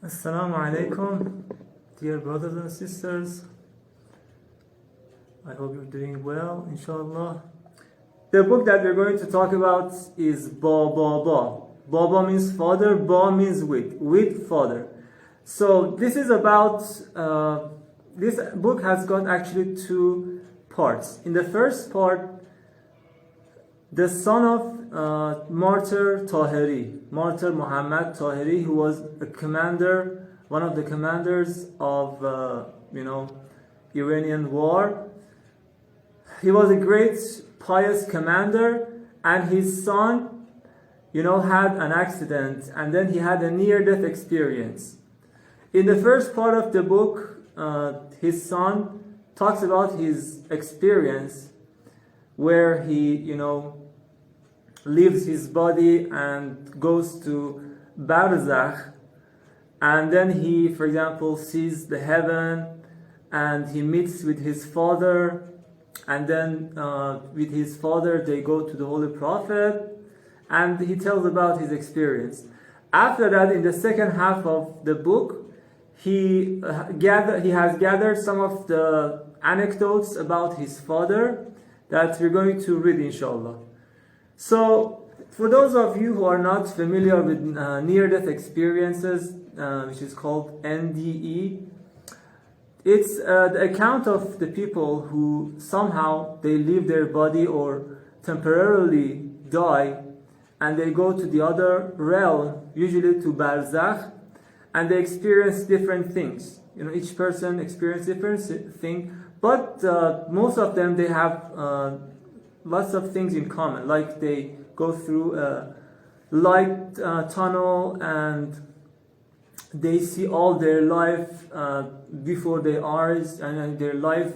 Assalamu alaikum, dear brothers and sisters. I hope you're doing well, inshallah. The book that we're going to talk about is Ba. Baba means father, Ba means with father. So this is about, this book has got actually two parts. In the first part, the son of martyr Taheri, martyr Mohammad Taheri, who was a commander, one of the commanders of Iranian war. He was a great pious commander, and his son, had an accident, and then he had a near-death experience. In the first part of the book, his son talks about his experience, where he, leaves his body and goes to Barzakh, and then he, for example, sees the heaven, and he meets with his father, and then with his father they go to the Holy Prophet, and he tells about his experience. After that, in the second half of the book, he has gathered some of the anecdotes about his father that we're going to read, inshallah. So, for those of you who are not familiar with near-death experiences, which is called NDE, it's the account of the people who somehow they leave their body or temporarily die, and they go to the other realm, usually to Barzakh, and they experience different things. Each person experiences different thing, but most of them, they have lots of things in common, like they go through a light tunnel, and they see all their life before their eyes, and their life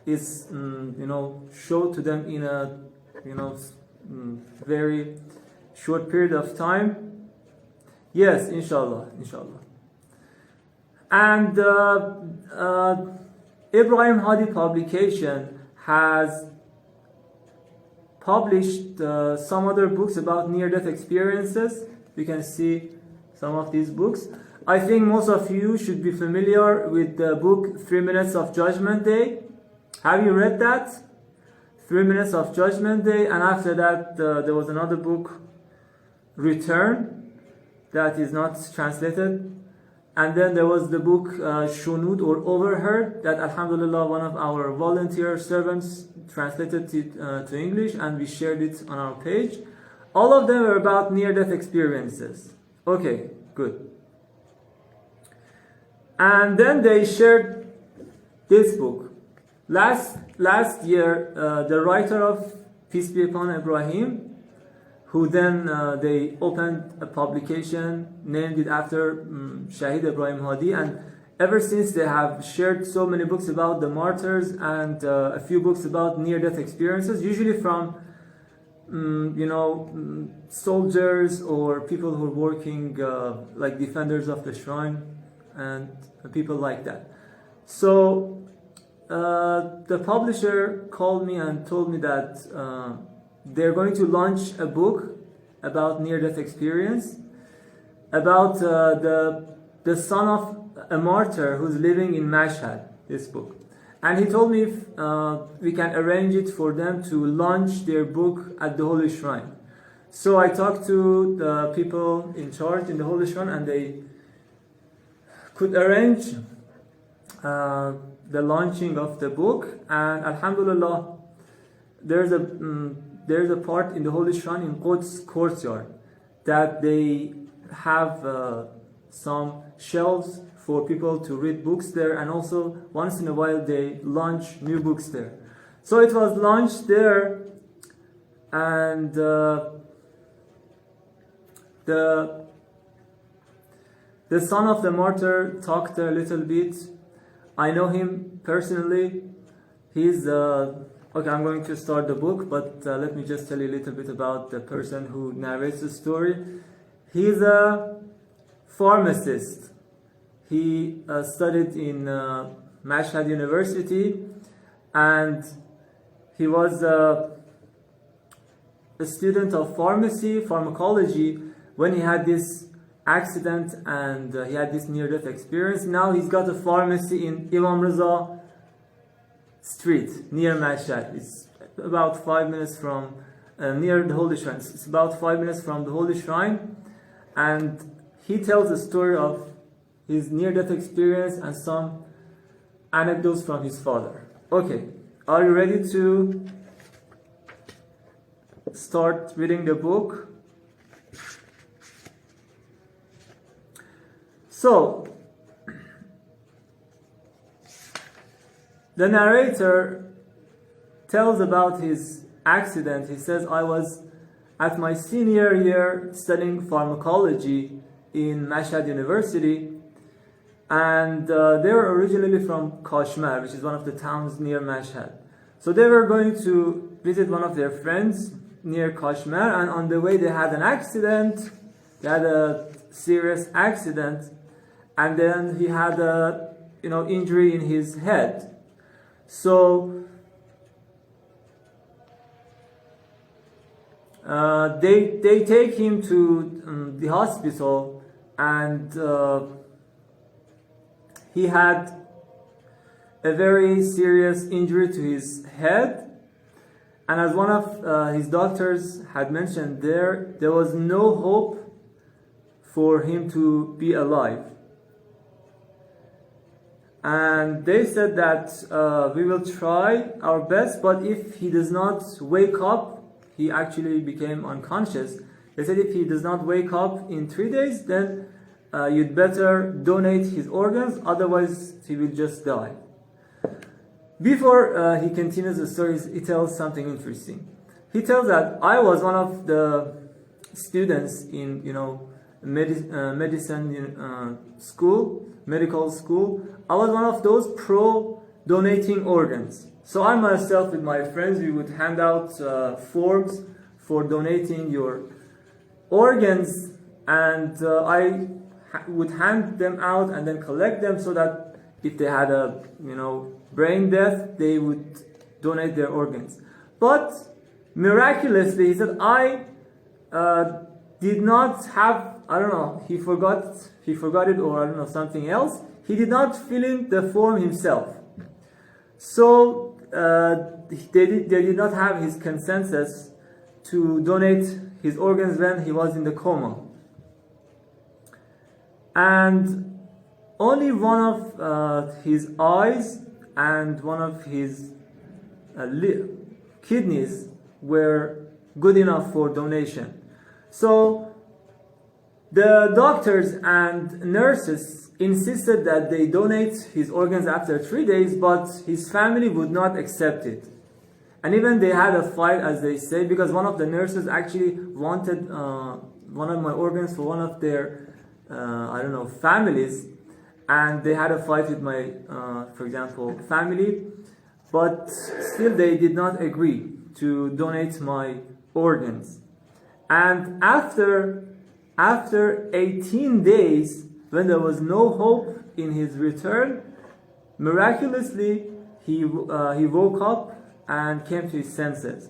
is shown to them in a very short period of time. Yes, inshallah. And Ibrahim Hadi publication has published some other books about near-death experiences. You can see some of these books. I think most of you should be familiar with the book 3 Minutes of Judgment Day. Have you read that? 3 Minutes of Judgment Day. And after that, there was another book, Return, that is not translated. And then there was the book Shunud, or Overheard, that alhamdulillah one of our volunteer servants translated it to English, and we shared it on our page. All of them were about near-death experiences. Okay, good. And then they shared this book. Last year, the writer of Peace Be Upon Ibrahim, who then they opened a publication, named it after Shahid Ibrahim Hadi, and ever since they have shared so many books about the martyrs, and a few books about near-death experiences, usually from soldiers or people who are working like defenders of the shrine and people like that. So the publisher called me and told me that they're going to launch a book about near-death experience, about the son of a martyr who's living in Mashhad, this book. And he told me if we can arrange it for them to launch their book at the Holy Shrine. So I talked to the people in charge in the Holy Shrine, and they could arrange the launching of the book. And alhamdulillah, there's a part in the Holy Shrine in Quds courtyard that they have some shelves for people to read books there, and also once in a while they launch new books there. So it was launched there, and the son of the martyr talked a little bit. I know him personally. He's okay, I'm going to start the book, but let me just tell you a little bit about the person who narrates the story. He's a pharmacist. He studied in Mashhad University, and he was a student of pharmacology, when he had this accident and he had this near-death experience. Now he's got a pharmacy in Imam Reza Street near Mashhad. It's about 5 minutes from near the Holy Shrine. It's about 5 minutes from the Holy Shrine, and he tells a story of his near-death experience and some anecdotes from his father. Okay, are you ready to start reading the book? So, the narrator tells about his accident. He says, I was at my senior year studying pharmacology in Mashhad University, and they were originally from Kashmir, which is one of the towns near Mashhad. So they were going to visit one of their friends near Kashmir, and on the way they had an accident. They had a serious accident, and then he had a injury in his head. So they take him to the hospital, and he had a very serious injury to his head. And as one of his doctors had mentioned, there was no hope for him to be alive. And they said that we will try our best, but if he does not wake up, he actually became unconscious. They said if he does not wake up in 3 days, then you'd better donate his organs, otherwise he will just die. Before he continues the story, he tells something interesting. He tells that I was one of the students in medicine school, medical school. I was one of those pro-donating organs. So I myself with my friends, we would hand out forms for donating your organs, and I would hand them out and then collect them so that if they had a brain death, they would donate their organs. But miraculously, he said, I did not have, I don't know, he forgot it, or I don't know, something else. He did not fill in the form himself. So they did not have his consensus to donate his organs when he was in the coma. And only one of his eyes and one of his kidneys were good enough for donation. So the doctors and nurses insisted that they donate his organs after 3 days, but his family would not accept it. And even they had a fight, as they say, because one of the nurses actually wanted one of my organs for one of their families, and they had a fight with my, for example, family, but still they did not agree to donate my organs. And after 18 days, when there was no hope in his return, miraculously he woke up and came to his senses.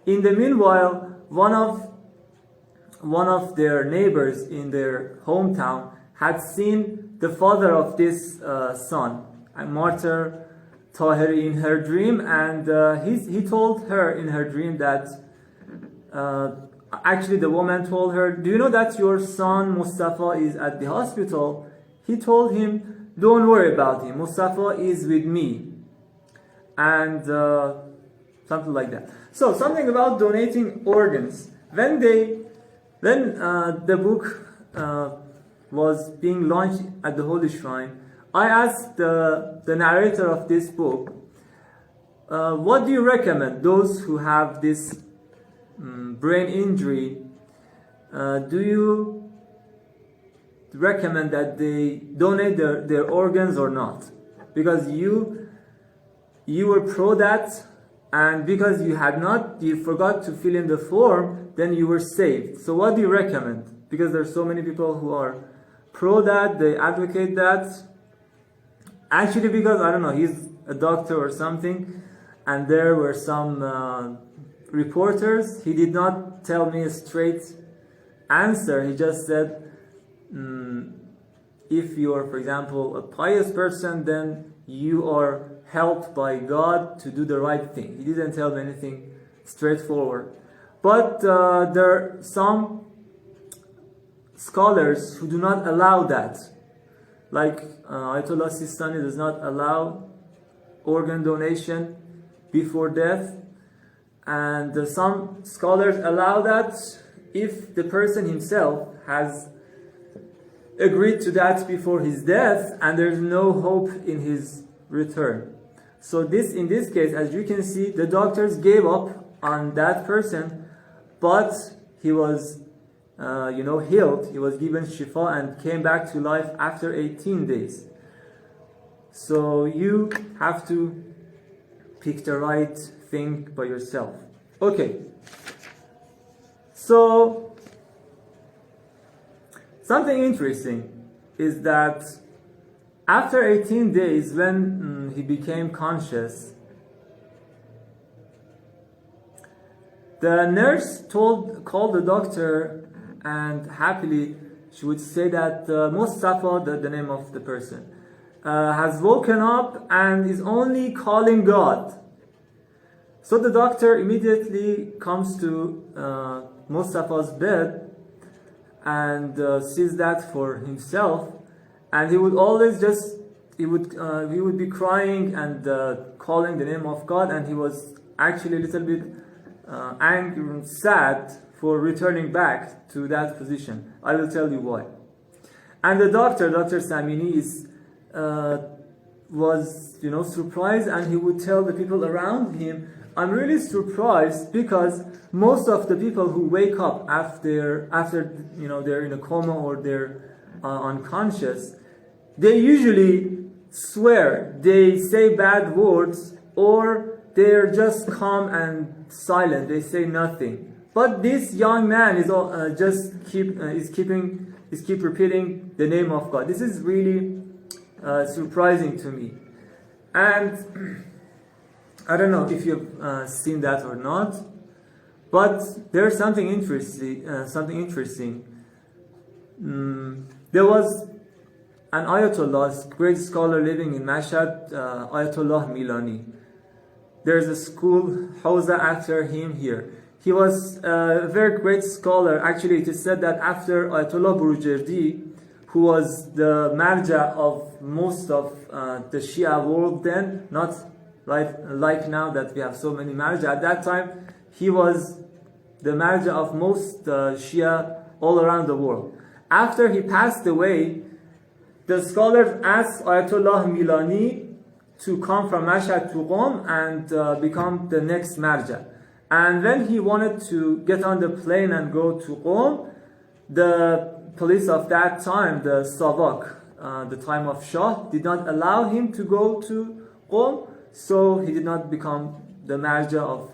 In the meanwhile, one of their neighbors in their hometown had seen the father of this son, Martyr Taheri, in her dream, and he told her in her dream that actually the woman told her, do you know that your son Mustafa is at the hospital? He told him, don't worry about him, Mustafa is with me, and something like that. So something about donating organs. When the book was being launched at the Holy Shrine, I asked the narrator of this book, what do you recommend those who have this brain injury? Do you recommend that they donate their organs or not? Because you were pro that, and because you forgot to fill in the form, then you were saved. So what do you recommend? Because there's so many people who are pro that, they advocate that. Actually, because, I don't know, he's a doctor or something, and there were some reporters. He did not tell me a straight answer. He just said, if you're, for example, a pious person, then you are helped by God to do the right thing. He didn't tell me anything straightforward. But there are some scholars who do not allow that. Like Ayatollah Sistani does not allow organ donation before death. And some scholars allow that if the person himself has agreed to that before his death and there's no hope in his return. So in this case, as you can see, the doctors gave up on that person, but he was healed. He was given shifa and came back to life after 18 days. So you have to pick the right thing by yourself. Okay. So something interesting is that after 18 days, when he became conscious, the nurse called the doctor, and happily she would say that Mustafa, the name of the person, has woken up and is only calling God. So the doctor immediately comes to Mustafa's bed and sees that for himself, and he would always he would be crying and calling the name of God, and he was actually a little bit angry and sad for returning back to that position. I will tell you why. And the Dr. Samini was surprised, and he would tell the people around him, I'm really surprised because most of the people who wake up after they're in a coma or they're unconscious, they usually swear, they say bad words, or they're just calm and silent, they say nothing. But this young man is keep repeating the name of God. This is really surprising to me. And I don't know if you've seen that or not, but there's something interesting. There was an Ayatollah, great scholar living in Mashhad, Ayatollah Milani. There's a school, Hawza, after him here. He was a very great scholar. Actually, it is said that after Ayatollah Burujerdi, who was the marja of most of the Shia world then, not like now that we have so many marja. At that time, he was the marja of most Shia all around the world. After he passed away, the scholars asked Ayatollah Milani to come from Mashhad to Qom and become the next marja. And when he wanted to get on the plane and go to Qom, the police of that time, the Savak, the time of Shah, did not allow him to go to Qom, so he did not become the marja of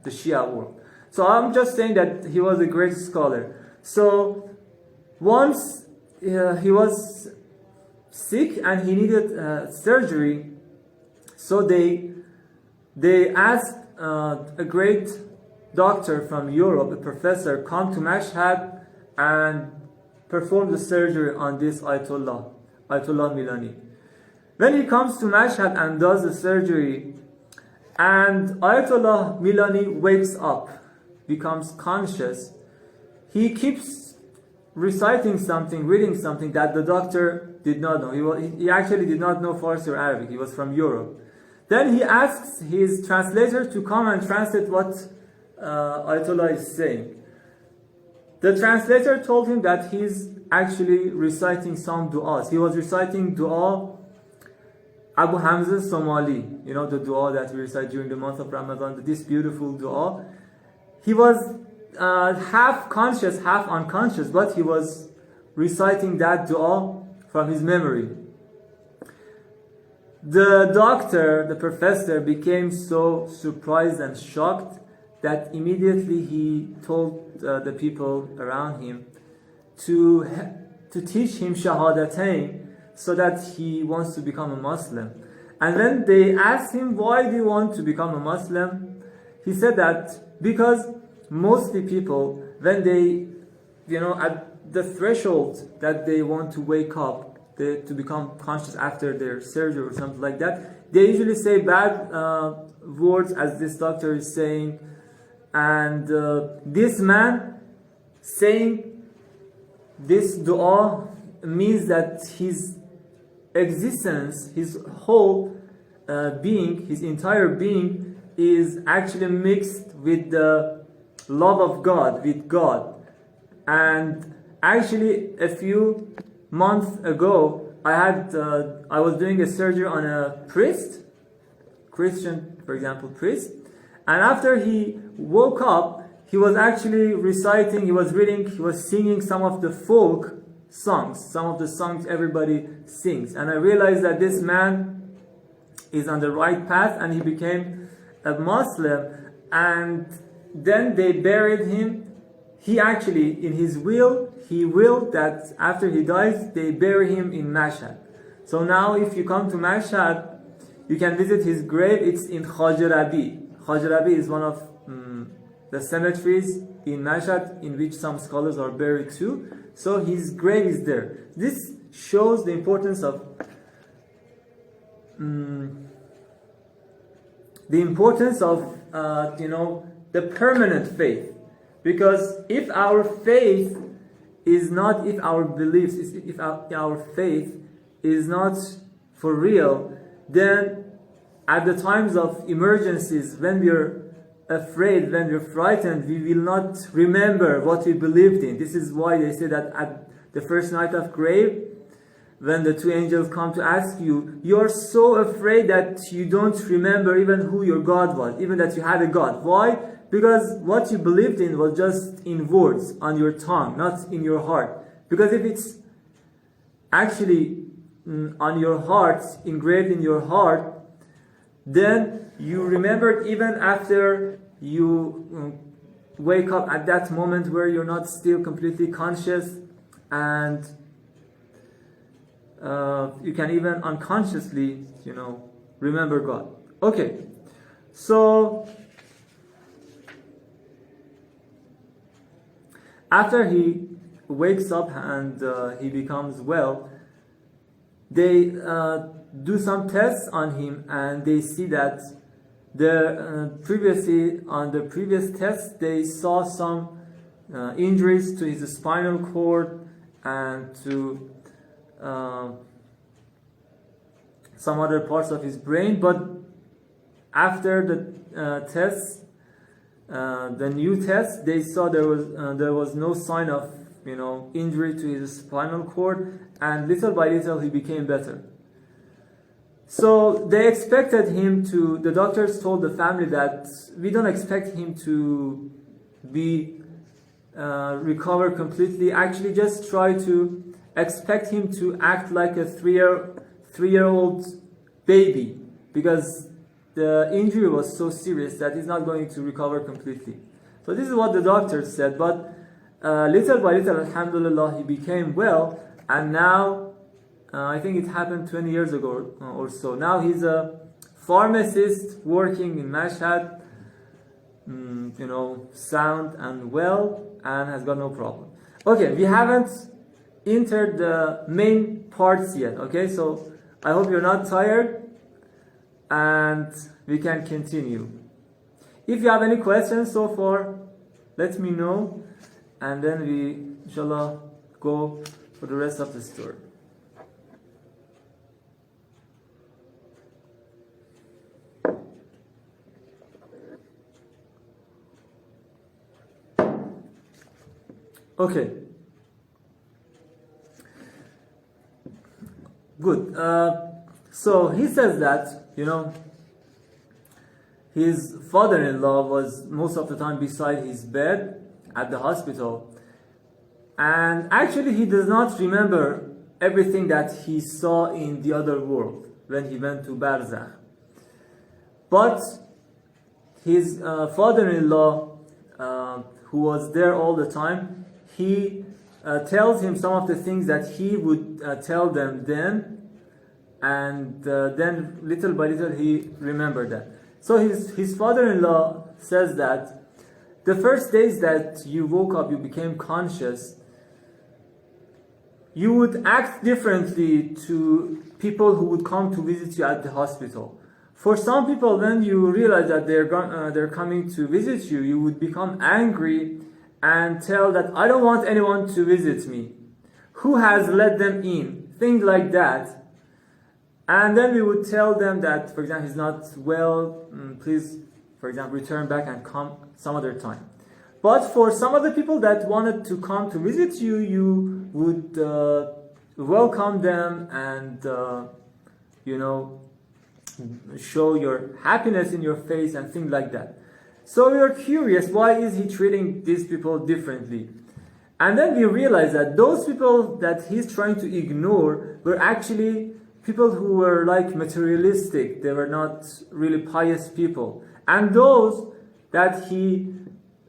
the Shia world. So I'm just saying that he was a great scholar. So once he was sick and he needed surgery, so they asked a great doctor from Europe, a professor, come to Mashhad and perform the surgery on this Ayatollah Milani. When he comes to Mashhad and does the surgery, and Ayatollah Milani wakes up, becomes conscious, he keeps reciting something, reading something that the doctor did not know. He actually did not know Farsi or Arabic. He was from Europe. Then he asks his translator to come and translate what Ayatollah is saying. The translator told him that he's actually reciting some du'as. He was reciting du'a Abu Hamza Somali, the du'a that we recite during the month of Ramadan, this beautiful du'a. He was half conscious, half unconscious, but he was reciting that du'a from his memory. The doctor, the professor, became so surprised and shocked that immediately he told the people around him to teach him Shahadatain so that he wants to become a Muslim. And when they asked him, why do you want to become a Muslim? He said that because mostly people, when they, the threshold that they want to wake up, to become conscious after their surgery or something like that, they usually say bad words, as this doctor is saying. And this man saying this dua means that his existence, his whole being, his entire being is actually mixed with the love of God, with God. And actually a few months ago, I was doing a surgery on a priest, Christian, for example, priest. And after he woke up, he was actually reciting, he was reading, he was singing some of the folk songs, some of the songs everybody sings. And I realized that this man is on the right path, and he became a Muslim. And then they buried him. He actually, in his will, he willed that after he dies, they bury him in Mashhad. So now if you come to Mashhad, you can visit his grave. It's in Khajarabi. Khajarabi is one of the cemeteries in Mashhad in which some scholars are buried too. So his grave is there. This shows the importance of the permanent faith. Because if our faith is not, if our beliefs, if our faith is not for real, then at the times of emergencies, when we are afraid, when we are frightened, we will not remember what we believed in. This is why they say that at the first night of grave, when the two angels come to ask you, you are so afraid that you don't remember even who your God was, even that you had a God. Why? Because what you believed in was just in words, on your tongue, not in your heart. Because if it's actually on your heart, engraved in your heart, then you remember even after you wake up at that moment where you're not still completely conscious, and you can even unconsciously, remember God. Okay, so after he wakes up and he becomes well, they do some tests on him, and they see that on the previous test they saw some injuries to his spinal cord and to some other parts of his brain. But after the tests, the new test, they saw there was no sign of injury to his spinal cord, and little by little he became better. So they expected him to, the doctors told the family that we don't expect him to be recover completely. Actually, just try to expect him to act like a three-year-old baby, because the injury was so serious that he's not going to recover completely. So this is what the doctors said. But little by little, alhamdulillah, he became well, and now I think it happened 20 years ago or so. Now he's a pharmacist working in Mashhad, sound and well, and has got no problem. Okay, we haven't entered the main parts yet. Okay, so I hope you're not tired, and we can continue. If you have any questions so far, let me know, and then we, inshallah, go for the rest of the story. Okay. Good. So he says that, his father-in-law was most of the time beside his bed at the hospital. And actually he does not remember everything that he saw in the other world when he went to Barzakh. But his father-in-law, who was there all the time, he tells him some of the things that he would tell them then, and then little by little he remembered that. So his father-in-law says that the first days that you woke up, you became conscious, you would act differently to people who would come to visit you at the hospital. For some people, when you realize that they're coming to visit you, you would become angry and tell that I don't want anyone to visit me. Who has let them in? Things like that. And then we would tell them that, for example, he's not well, please, for example, return back and come some other time. But for some of the people that wanted to come to visit you, you would welcome them and, show your happiness in your face and things like that. So we are curious, why is he treating these people differently? And then we realized that those people that he's trying to ignore were actually people who were like materialistic. They were not really pious people. And those that he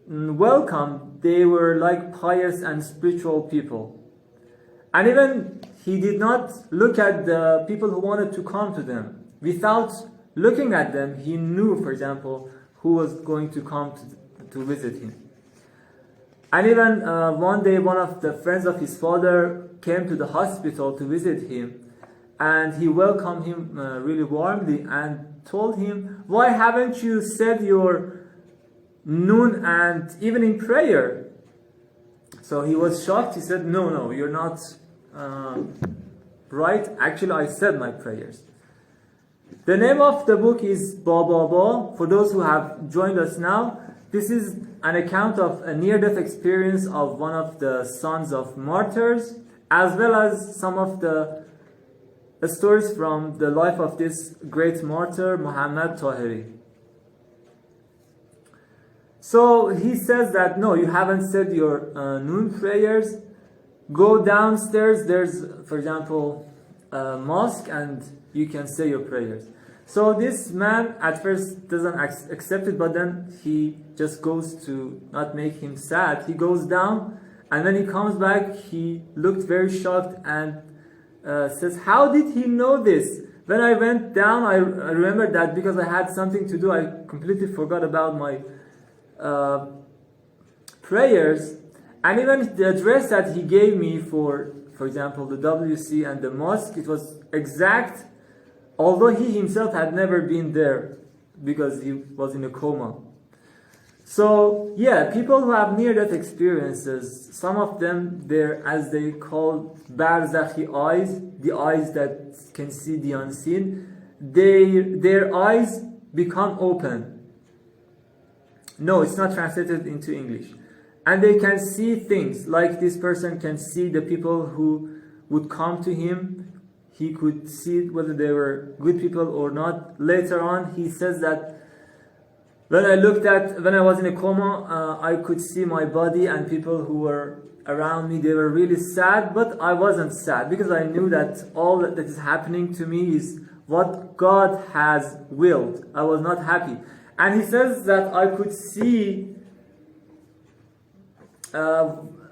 welcomed, they were like pious and spiritual people. And even he did not look at the people who wanted to come to them. Without looking at them, he knew, for example, who was going to come to visit him. And even one day, one of the friends of his father came to the hospital to visit him, and he welcomed him really warmly and told him, why haven't you said your noon and evening prayer? So he was shocked. He said, no, you're not right. Actually, I said my prayers. The name of the book is Ba. For those who have joined us now, this is an account of a near-death experience of one of the sons of martyrs, as well as some of the stories from the life of this great martyr, Mohammad Taheri. So he says that, no, you haven't said your noon prayers. Go downstairs, there's, for example, a mosque, and you can say your prayers. So this man at first doesn't accept it, but then he just goes to not make him sad. He goes down, and when he comes back, he looked very shocked and says, how did he know this? When I went down, I remembered that because I had something to do, I completely forgot about my prayers. And even the address that he gave me for example, the WC and the mosque, it was exact, although he himself had never been there because he was in a coma. So, yeah, people who have near-death experiences, some of them, they're, as they call, barzakhi eyes, the eyes that can see the unseen, their eyes become open. No, it's not translated into English. And they can see things, like this person can see the people who would come to him. He could see whether they were good people or not. Later on, he says that when I was in a coma, I could see my body and people who were around me, they were really sad, but I wasn't sad because I knew that all that is happening to me is what God has willed. I was not happy. And he says that I could see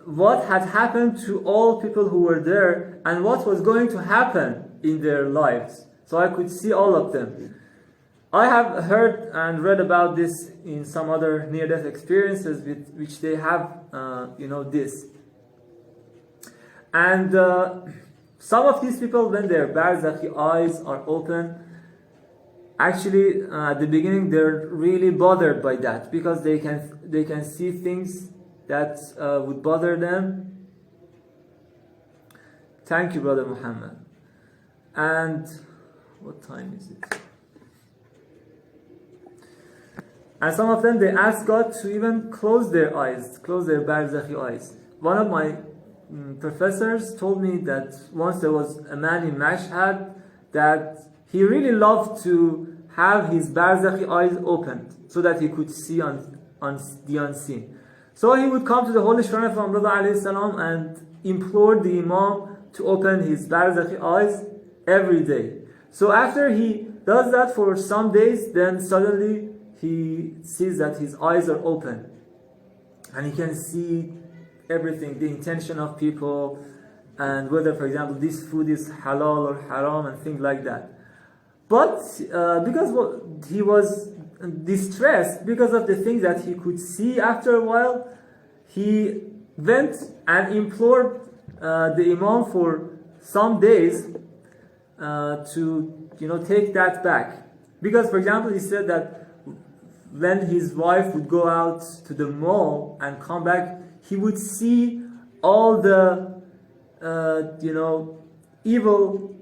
what had happened to all people who were there and what was going to happen in their lives. So I could see all of them. I have heard and read about this in some other near-death experiences with which they have, this. And some of these people, when their barzakhi eyes are open, actually at the beginning they're really bothered by that because they can see things that would bother them. Thank you, Brother Muhammad. And what time is it? And some of them, they ask God to even close their eyes, close their barzakhi eyes. One of my professors told me that once there was a man in Mashhad that he really loved to have his barzakhi eyes opened so that he could see on the unseen. So he would come to the holy shrine of Muhammad alayhi salam and implore the Imam to open his barzakhi eyes every day. So after he does that for some days, then suddenly he sees that his eyes are open and he can see everything, the intention of people, and whether, for example, this food is halal or haram and things like that. But because he was distressed because of the things that he could see after a while, he went and implored the Imam for some days to take that back. Because, for example, he said that when his wife would go out to the mall and come back, he would see all the evil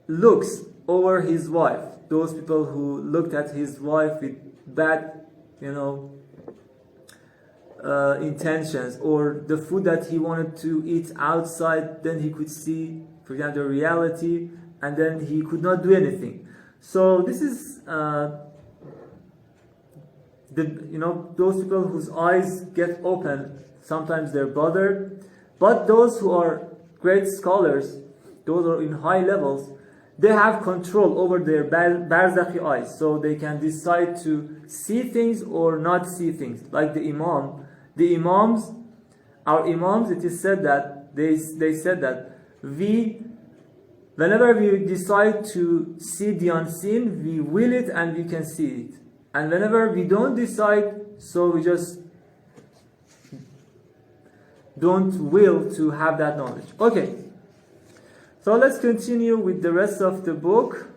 looks over his wife. Those people who looked at his wife with bad intentions, or the food that he wanted to eat outside, then he could see, for example, the reality, and then he could not do anything. So this is those people whose eyes get open, sometimes they're bothered. But those who are great scholars, those who are in high levels, they have control over their barzakhi eyes, so they can decide to see things or not see things. Like the imams, our imams, it is said that they said that whenever we decide to see the unseen, we will it and we can see it. And whenever we don't decide, so we just don't will to have that knowledge. Okay. So let's continue with the rest of the book.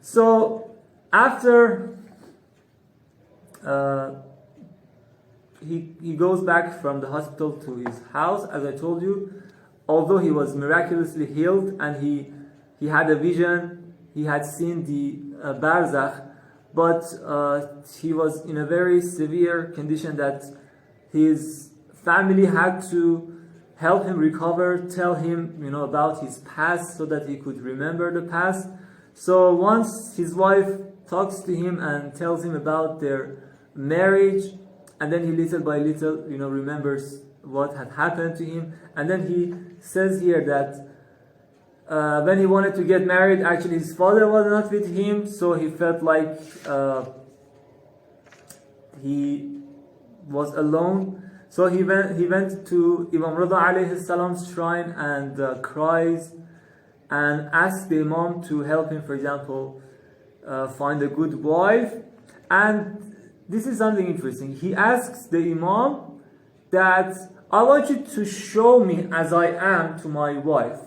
So after he goes back from the hospital to his house, as I told you, although he was miraculously healed and he had a vision, he had seen the barzakh, but he was in a very severe condition that his family had to help him recover, tell him about his past so that he could remember the past. So once his wife talks to him and tells him about their marriage, and then he little by little remembers what had happened to him. And then he says here that when he wanted to get married, actually his father was not with him, so he felt like he was alone. So he went to Imam Rida alayhi salam's shrine and cries and asked the Imam to help him, for example, find a good wife. And this is something interesting. He asks the Imam that, I want you to show me as I am to my wife,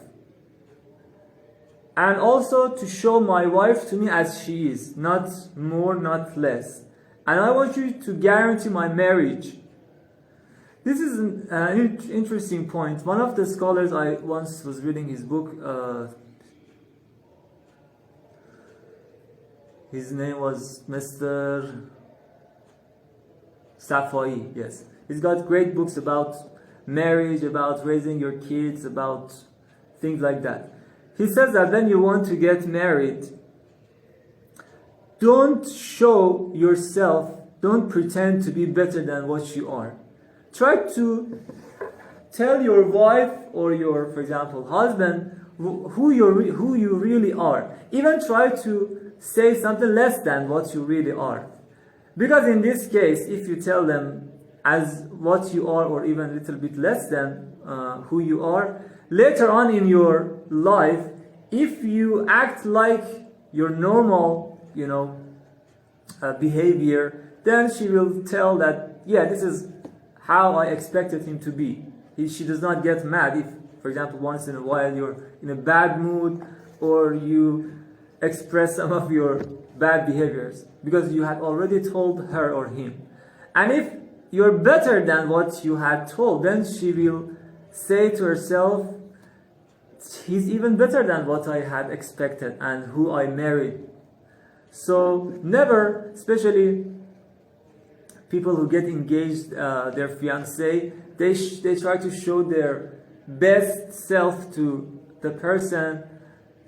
and also to show my wife to me as she is, not more, not less. And I want you to guarantee my marriage. This is an interesting point. One of the scholars, I once was reading his book, his name was Mr. Safai, yes. He's got great books about marriage, about raising your kids, about things like that. He says that when you want to get married, don't show yourself, don't pretend to be better than what you are. Try to tell your wife or your, for example, husband who you really are. Even try to say something less than what you really are. Because in this case, if you tell them as what you are or even a little bit less than who you are, later on in your life, if you act like your normal, behavior, then she will tell that, yeah, this is how I expected him to be. She does not get mad if, for example, once in a while you're in a bad mood or you express some of your bad behaviors, because you had already told her or him. And if you're better than what you had told, then she will say to herself, he's even better than what I had expected and who I married. So never, especially people who get engaged, their fiancé, they try to show their best self to the person,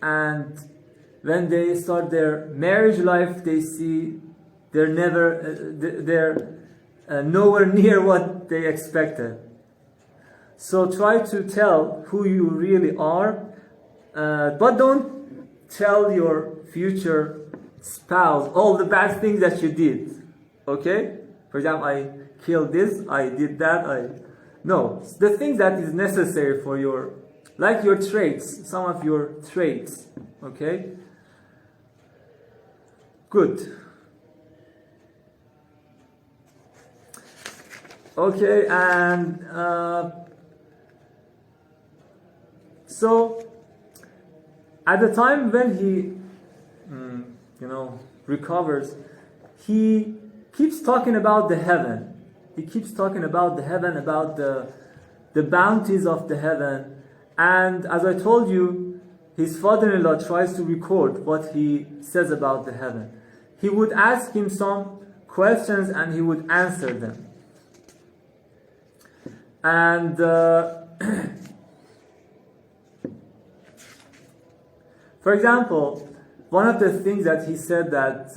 and when they start their marriage life, they see they're nowhere near what they expected. So try to tell who you really are, but don't tell your future spouse all the bad things that you did. Okay? For example, I killed this, I did that, No, the things that is necessary for your, like your traits, some of your traits. Okay? Good. Okay, and so at the time when he, recovers, he keeps talking about the heaven. He keeps talking about the heaven, about the bounties of the heaven. And as I told you, his father-in-law tries to record what he says about the heaven. He would ask him some questions and he would answer them. And for example, one of the things that he said that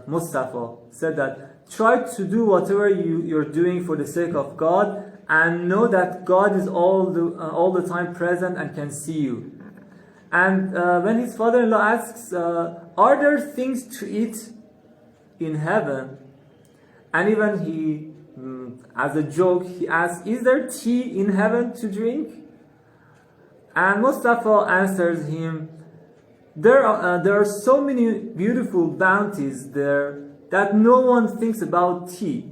Mustafa said that try to do whatever you're doing for the sake of God, and know that God is all the time present and can see you. And when his father-in-law asks, are there things to eat in heaven? And even he, as a joke, he asks, is there tea in heaven to drink? And Mustafa answers him, there are so many beautiful bounties there that no one thinks about tea.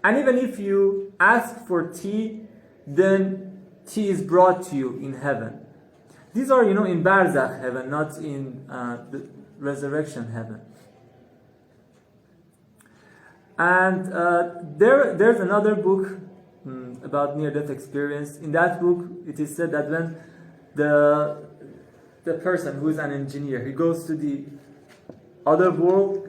And even if you ask for tea, then tea is brought to you in heaven. These are, in Barzakh heaven, not in the resurrection heaven. And there's another book about near-death experience. In that book, it is said that when the person who is an engineer, he goes to the other world,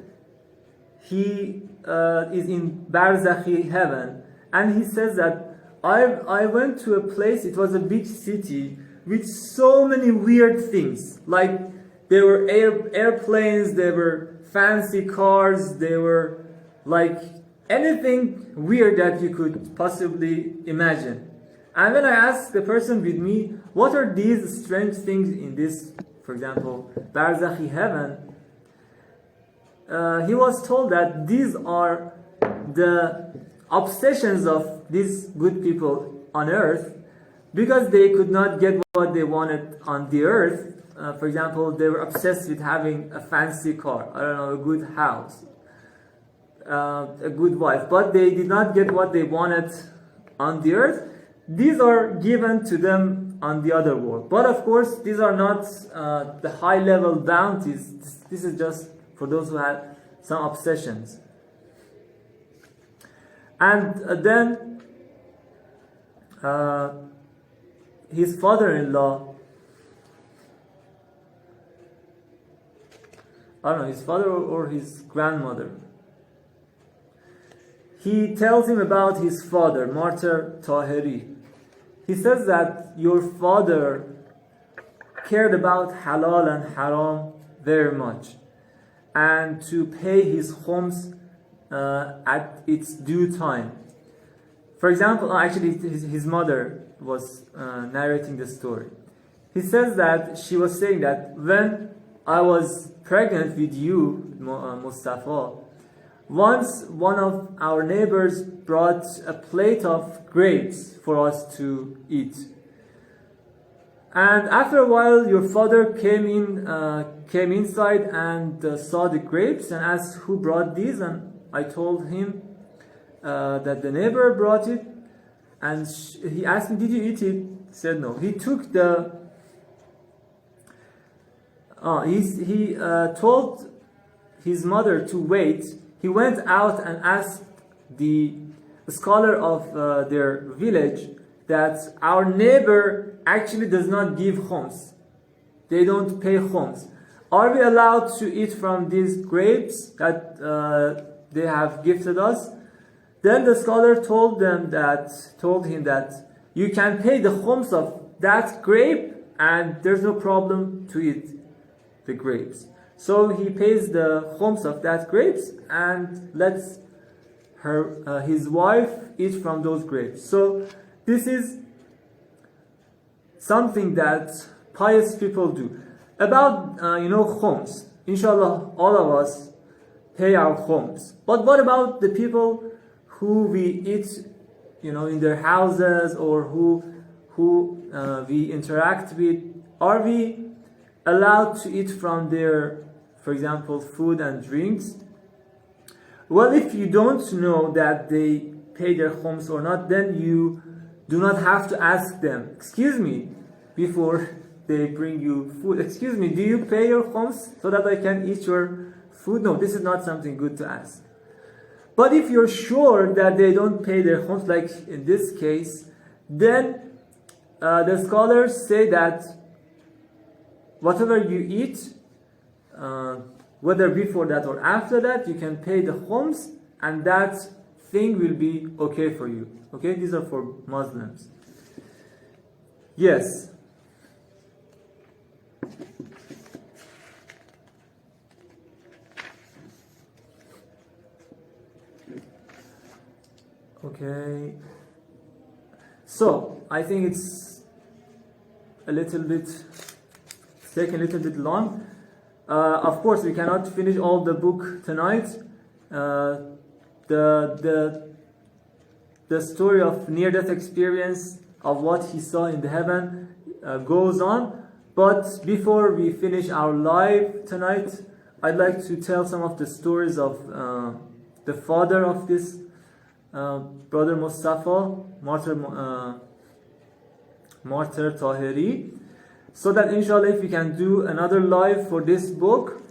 he is in Barzakhi heaven, and he says that I went to a place, it was a big city with so many weird things, like there were airplanes, there were fancy cars, there were like anything weird that you could possibly imagine. And when I asked the person with me, what are these strange things in this, for example, Barzakhi heaven, he was told that these are the obsessions of these good people on earth, because they could not get what they wanted on the earth. For example, they were obsessed with having a fancy car, a good house, a good wife, but they did not get what they wanted on the earth. These are given to them on the other world. But of course, these are not the high-level bounties. This is just for those who had some obsessions. And then his father-in-law, his father or his grandmother, he tells him about his father, Martyr Taheri. He says that your father cared about halal and haram very much, and to pay his khums at its due time. For example, actually his mother was narrating the story. He says that she was saying that when I was pregnant with you, Mustafa, once one of our neighbors brought a plate of grapes for us to eat. And after a while, your father came inside and saw the grapes and asked who brought these. And I told him that the neighbor brought it. And he asked me, did you eat it? He said no. He took he told his mother to wait. He went out and asked the scholar of their village that our neighbor actually does not give khums. They don't pay khums. Are we allowed to eat from these grapes that they have gifted us? Then the scholar told him that you can pay the khums of that grape and there's no problem to eat the grapes. So he pays the khums of that grapes and lets his wife eat from those grapes. So this is something that pious people do. About khums, inshallah, all of us pay our khums. But what about the people who we eat, in their houses, or who we interact with? Are we allowed to eat from their, for example, food and drinks? Well, if you don't know that they pay their khums or not, then you do not have to ask them, excuse me, before they bring you food, excuse me, do you pay your khums so that I can eat your food? No, this is not something good to ask. But if you're sure that they don't pay their khums, like in this case, then the scholars say that whatever you eat, whether before that or after that, you can pay the khums, and that thing will be okay for you. Okay, these are for Muslims. Yes. Okay. So I think it's taking a little bit long. Of course, we cannot finish all the book tonight. The story of near-death experience of what he saw in the heaven goes on. But before we finish our live tonight, I'd like to tell some of the stories of the father of this brother Mustafa, martyr Taheri, so that inshallah if we can do another live for this book,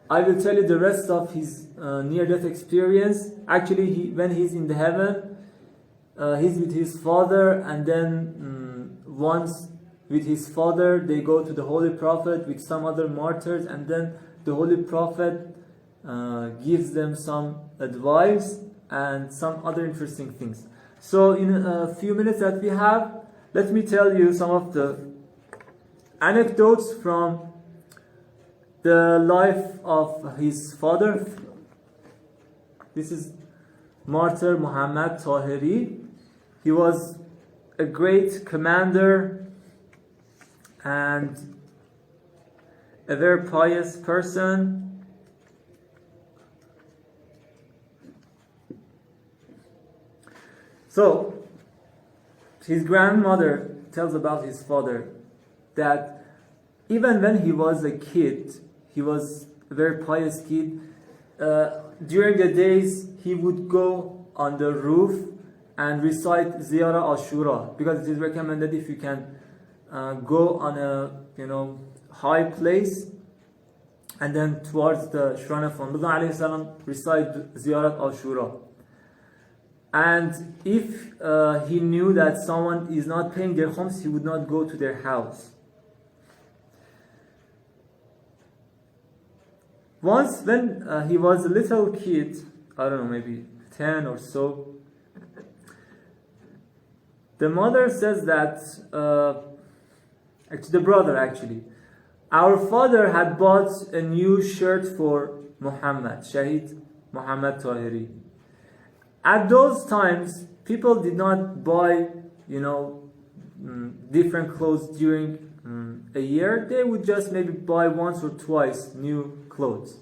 I will tell you the rest of his near-death experience. Actually, when he's in the heaven, he's with his father, and then once with his father, they go to the Holy Prophet with some other martyrs, and then the Holy Prophet gives them some advice and some other interesting things. So in a few minutes that we have, let me tell you some of the anecdotes from the life of his father. This is martyr Mohammad Taheri. He was a great commander and a very pious person. So, his grandmother tells about his father that even when he was a kid, he was a very pious kid. During the days, he would go on the roof and recite Ziyara Ashura, because it is recommended if you can go on a high place and then towards the shrine of Muhammad recite Ziyarat Ashura. And if he knew that someone is not paying their khums, he would not go to their house. Once when he was a little kid, I don't know, maybe 10 or so, the mother says that, the brother actually, our father had bought a new shirt for Muhammad, Shahid Mohammad Taheri. At those times, people did not buy, different clothes during a year. They would just maybe buy once or twice new clothes.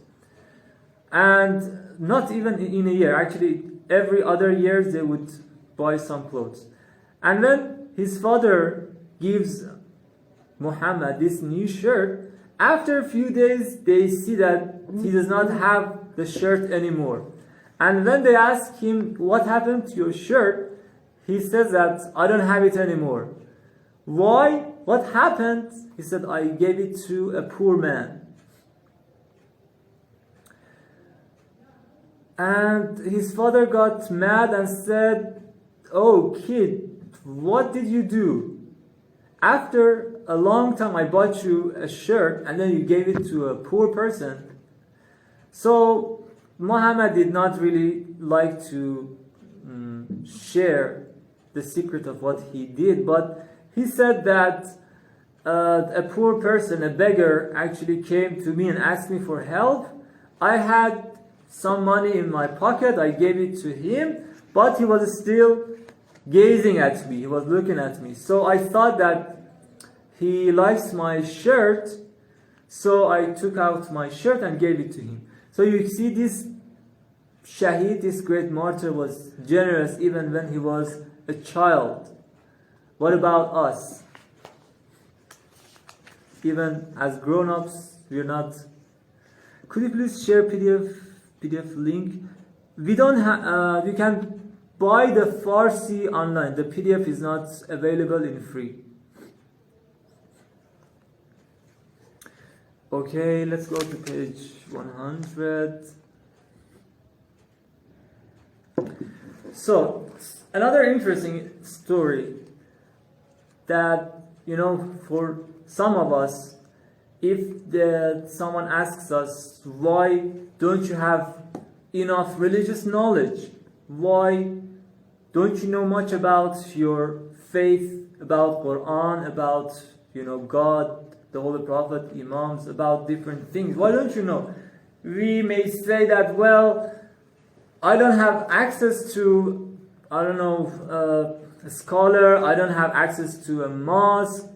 And not even in a year, actually every other year they would buy some clothes. And when his father gives Muhammad this new shirt, after a few days they see that he does not have the shirt anymore. And when they ask him, what happened to your shirt? He says that, I don't have it anymore. Why? What happened? He said, I gave it to a poor man. And his father got mad and said, oh kid, what did you do? After a long time I bought you a shirt and then you gave it to a poor person. So Muhammad did not really like to share the secret of what he did, but he said that a poor person, a beggar, actually came to me and asked me for help. I had some money in my pocket, I gave it to him, but he was still gazing at me, he was looking at me. So I thought that he likes my shirt, so I took out my shirt and gave it to him. So you see, this Shahid, this great martyr, was generous even when he was a child. What about us? Even as grown-ups, we are not. Could you please share PDF link? We don't have. You can buy the Farsi online. The PDF is not available in free. Okay, let's go to page 100. So, another interesting story that, for some of us, if someone asks us, why don't you have enough religious knowledge? Why don't you know much about your faith, about Quran, about, God, the Holy Prophet, Imams, about different things? Why don't you know? We may say that, well, I don't have access to, a scholar, I don't have access to a mosque,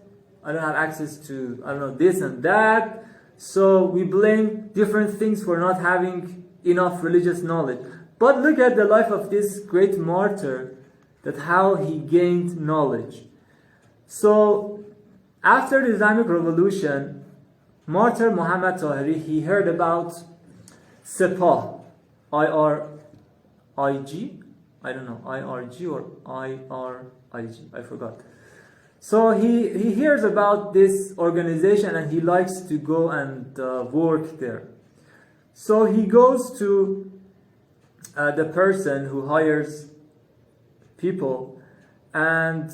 I don't have access to, this and that. So we blame different things for not having enough religious knowledge. But look at the life of this great martyr, that how he gained knowledge. So after the Islamic Revolution, martyr Mohammad Taheri, he heard about Sepah, I-R-I-G, I don't know, I-R-G or I-R-I-G, I forgot. So he hears about this organization and he likes to go and work there. So he goes to the person who hires people, and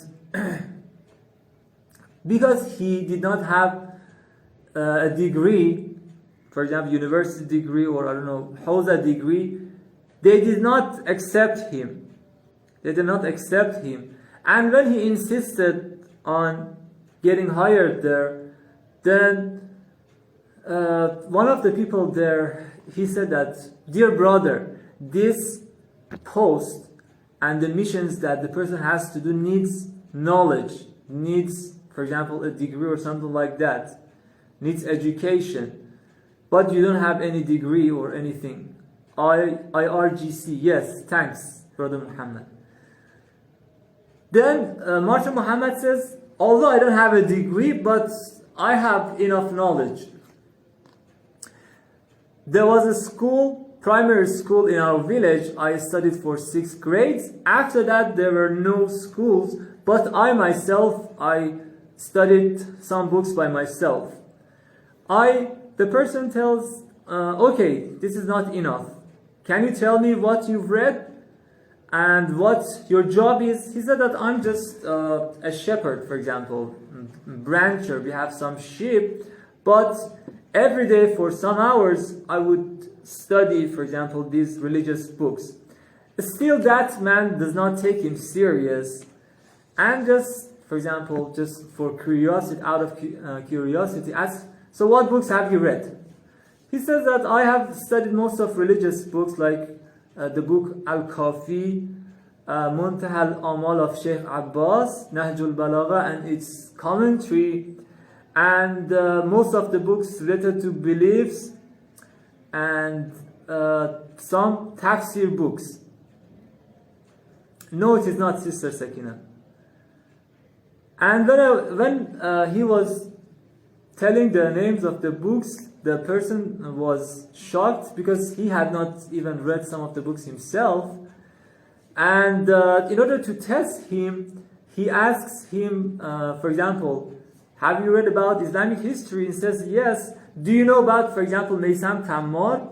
because he did not have a degree, for example, university degree or Hawza degree, they did not accept him. And when he insisted on getting hired there, then one of the people there, he said that, dear brother, this post and the missions that the person has to do needs knowledge, needs, for example, a degree or something like that, needs education, but you don't have any degree or anything. IRGC, yes, thanks, brother Muhammad. Then Martyr Muhammad says, although I don't have a degree, but I have enough knowledge. There was a school, primary school in our village. I studied for 6 grades. After that, there were no schools, but I studied some books by myself. The person tells, okay, this is not enough. Can you tell me what you've read and what your job is? He said that I'm just a shepherd, for example, brancher. We have some sheep, but every day for some hours I would study, for example, these religious books. Still, that man does not take him serious, and just, for example, just for curiosity, out of curiosity, asks, so what books have you read? He says that I have studied most of religious books, like the book Al-Kafi, Muntaha al-Amal of Sheikh Abbas, Nahjul Balagha and its commentary, and most of the books related to beliefs, and some tafsir books. No, it is not, Sister Sakina. And when he was telling the names of the books, the person was shocked because he had not even read some of the books himself. And in order to test him, he asks him, for example, have you read about Islamic history? He says, yes. Do you know about, for example, Maysam Tammar?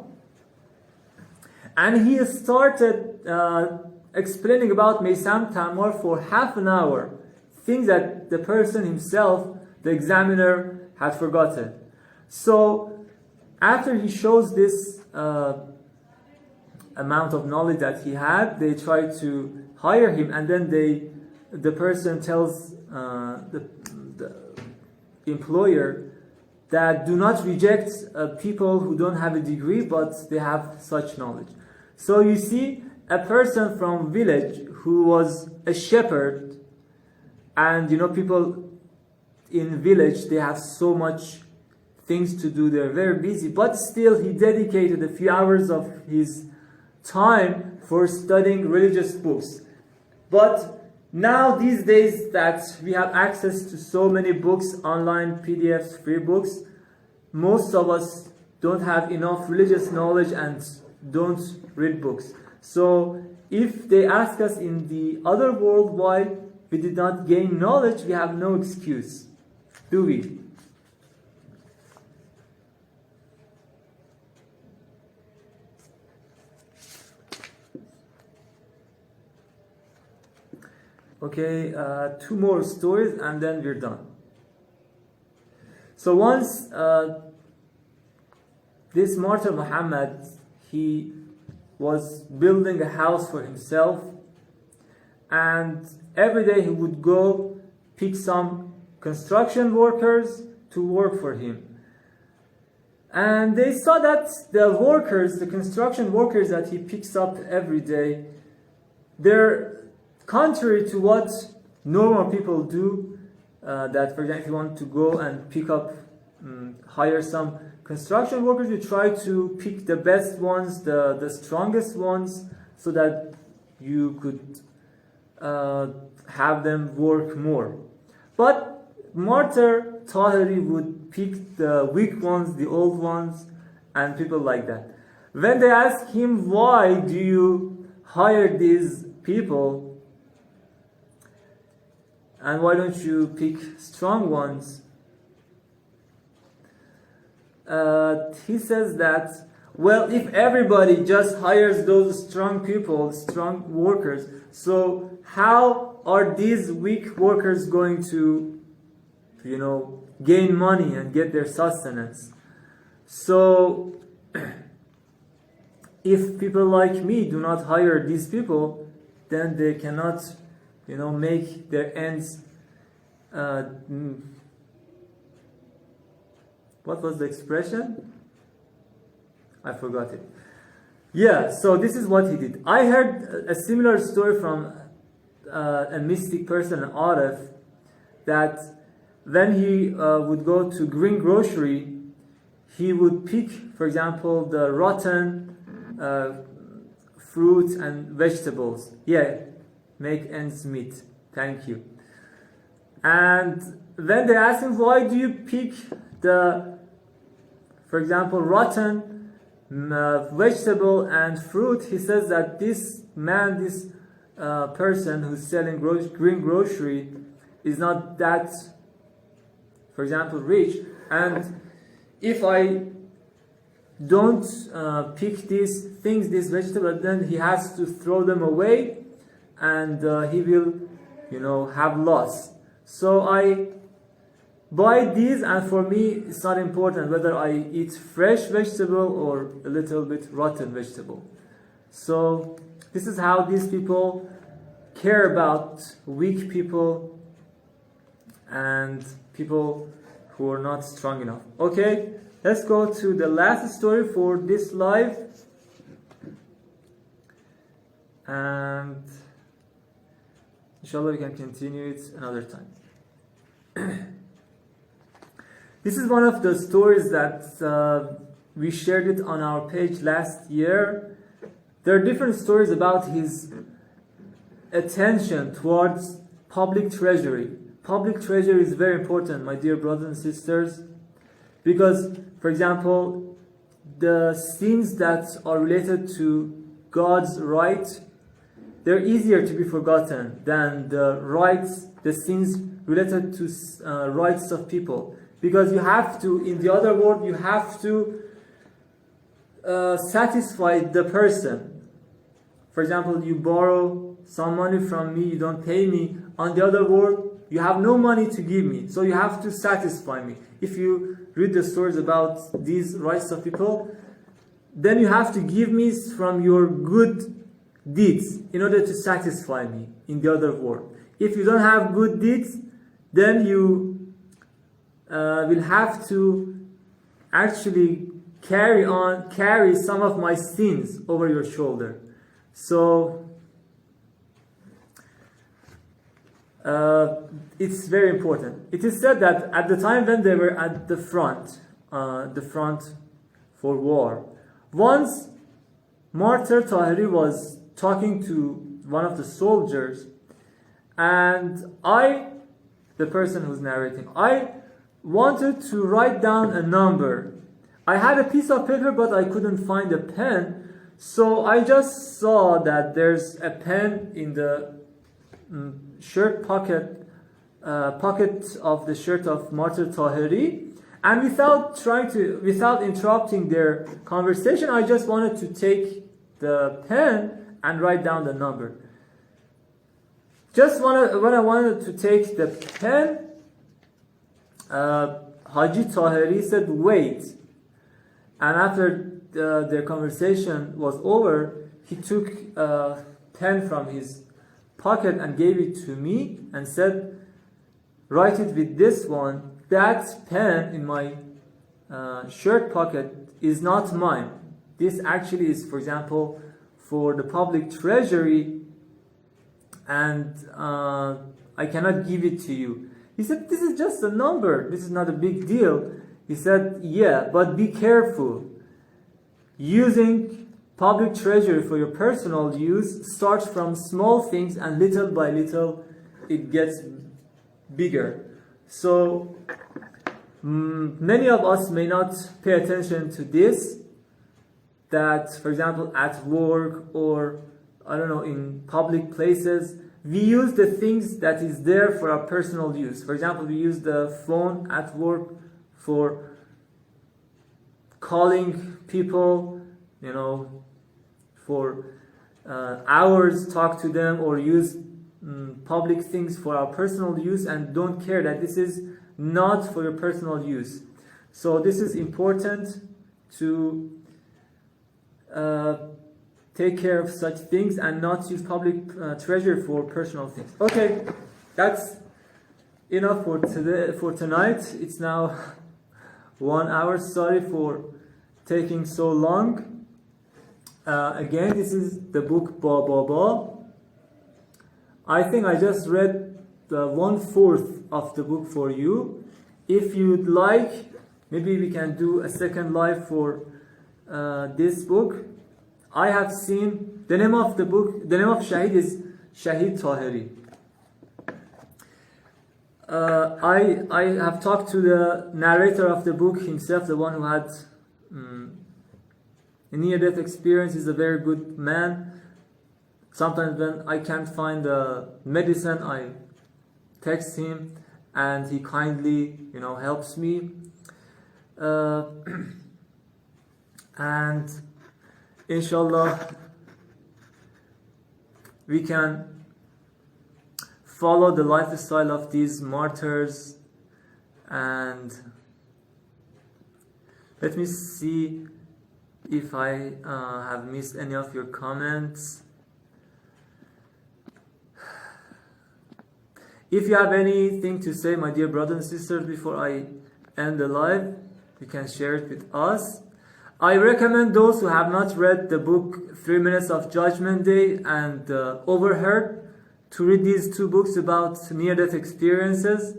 And he started explaining about Maysam Tammar for half an hour, things that the person himself, the examiner, had forgotten. So after he shows this amount of knowledge that he had, they try to hire him, and then the person tells the employer that do not reject people who don't have a degree but they have such knowledge. So you see, a person from village who was a shepherd, and people in village, they have so much things to do, they're very busy, but still he dedicated a few hours of his time for studying religious books. But now these days that we have access to so many books, online PDFs, free books, most of us don't have enough religious knowledge and don't read books. So if they ask us in the other world why we did not gain knowledge, we have no excuse, do we? Okay, two more stories and then we're done. So once this martyr Muhammad, he was building a house for himself, and every day he would go pick some construction workers to work for him. And they saw that the construction workers that he picks up every day, they're contrary to what normal people do, that for example, if you want to go and pick up, hire some construction workers, you try to pick the best ones, the strongest ones, so that you could have them work more. But Martyr Taheri would pick the weak ones, the old ones, and people like that. When they ask him, why do you hire these people, and why don't you pick strong ones? He says that, well, if everybody just hires those strong people, strong workers, so how are these weak workers going to, gain money and get their sustenance? So, if people like me do not hire these people, then they cannot make their ends. What was the expression? I forgot it. Yeah, so this is what he did. I heard a similar story from a mystic person, an Arif, that when he would go to green grocery, he would pick, for example, the rotten fruits and vegetables. Yeah, make ends meet. Thank you. And when they asked him, why do you pick for example, rotten vegetable and fruit, he says that this person who's selling green grocery is not that, for example, rich. And if I don't pick these things, these vegetables, then he has to throw them away, and he will, have loss. So I buy these, and for me, it's not important whether I eat fresh vegetable or a little bit rotten vegetable. So this is how these people care about weak people and people who are not strong enough. Okay, let's go to the last story for this live. And inshallah we can continue it another time. This is one of the stories that we shared it on our page last year. There are different stories about his attention towards public treasury. Public treasury is very important, my dear brothers and sisters, because, for example, the sins that are related to God's right, they're easier to be forgotten than the sins related to rights of people. Because you have to, in the other world, you have to satisfy the person. For example, you borrow some money from me, you don't pay me. On the other world, you have no money to give me, so you have to satisfy me. If you read the stories about these rights of people, then you have to give me from your good deeds in order to satisfy me in the other world. If you don't have good deeds, then you will have to actually carry some of my sins over your shoulder. So it's very important. It is said that at the time when they were at the front for war, once Martyr Taheri was talking to one of the soldiers, and the person who's narrating, I wanted to write down a number. I had a piece of paper, but I couldn't find a pen. So I just saw that there's a pen in the shirt pocket of the shirt of Martyr Taheri, and without interrupting their conversation, I just wanted to take the pen and write down the number. When I wanted to take the pen, Haji Taheri said, "Wait." And after their conversation was over, he took a pen from his pocket and gave it to me and said, "Write it with this one. That pen in my shirt pocket is not mine. This actually is, for example, for the public treasury, and I cannot give it to you." He said, "This is just a number. This is not a big deal." He said, "Yeah, but be careful. Using public treasury for your personal use starts from small things, and little by little it gets bigger." So many of us may not pay attention to this, that for example at work or I don't know, in public places, we use the things that is there for our personal use. For example, we use the phone at work for calling people, you know, for hours, talk to them, or use public things for our personal use, and don't care that this is not for your personal use. So this is important to take care of such things and not use public treasure for personal things. Okay, that's enough for today, for tonight. It's now 1 hour. Sorry for taking so long. Again, this is the book Ba Ba Ba. I think I just read the 1/4 of the book for you. If you'd like, maybe we can do a second live for this book. I have seen the name of the book. The name of Shahid is Shahid Taheri. I have talked to the narrator of the book himself, the one who had a near-death experience. Is a very good man. Sometimes when I can't find the medicine, I text him, and he kindly, you know, helps me. And inshallah, we can follow the lifestyle of these martyrs. And let me see if I have missed any of your comments. If you have anything to say, my dear brothers and sisters, before I end the live, you can share it with us. I recommend those who have not read the book 3 Minutes of Judgment Day and Overheard to read these two books about near-death experiences.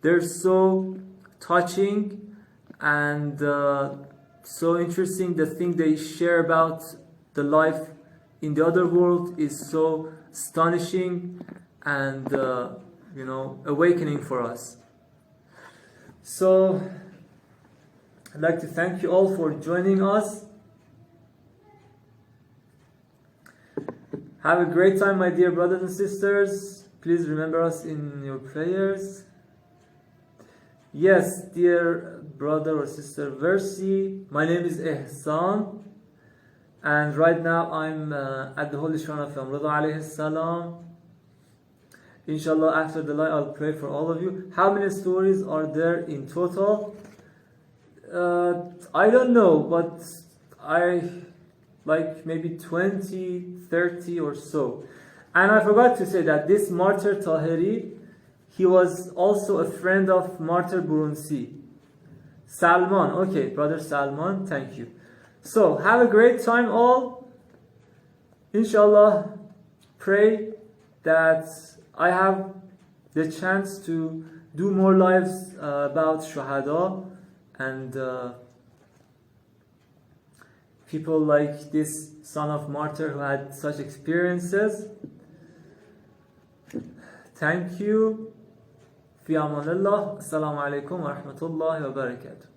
They're so touching and so interesting. The thing they share about the life in the other world is so astonishing and you know, awakening for us. So I'd like to thank you all for joining us. Have a great time, my dear brothers and sisters. Please remember us in your prayers. Yes, dear brother or sister Versi, my name is Ihsan, and right now I'm at the Holy Shrine of Imam Rida alayhi salam. Inshallah, after the light, I'll pray for all of you. How many stories are there in total? I don't know, but I like maybe 20, 30 or so. And I forgot to say that this Martyr Taheri, he was also a friend of Martyr Burunsi. Salman, okay, brother Salman, thank you. So, have a great time all. Inshallah, pray that I have the chance to do more lives about Shuhada and people like this son of martyr who had such experiences. Thank you. Fi amanillah. Assalamu alaikum wa rahmatullahi wa barakatuh.